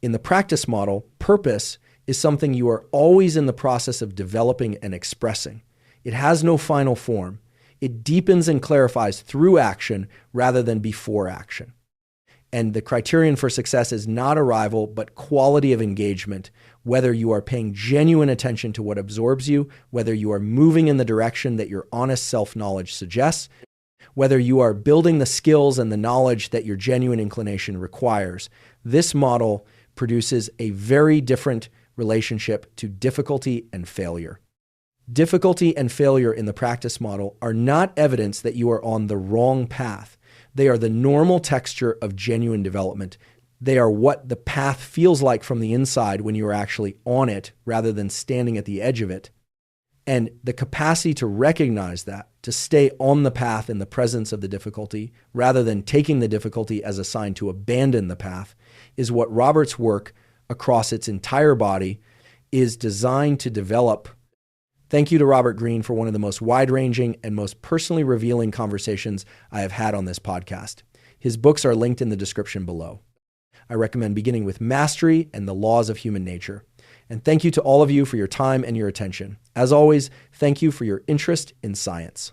In the practice model, purpose is something you are always in the process of developing and expressing. It has no final form. It deepens and clarifies through action rather than before action. And the criterion for success is not arrival, but quality of engagement, whether you are paying genuine attention to what absorbs you, whether you are moving in the direction that your honest self-knowledge suggests, whether you are building the skills and the knowledge that your genuine inclination requires. This model produces a very different relationship to difficulty and failure. Difficulty and failure in the practice model are not evidence that you are on the wrong path. They are the normal texture of genuine development. They are what the path feels like from the inside when you are actually on it rather than standing at the edge of it. And the capacity to recognize that, to stay on the path in the presence of the difficulty rather than taking the difficulty as a sign to abandon the path, is what Robert's work across its entire body is designed to develop. Thank you to Robert Greene for one of the most wide-ranging and most personally revealing conversations I have had on this podcast. His books are linked in the description below. I recommend beginning with Mastery and the Laws of Human Nature. And thank you to all of you for your time and your attention. As always, thank you for your interest in science.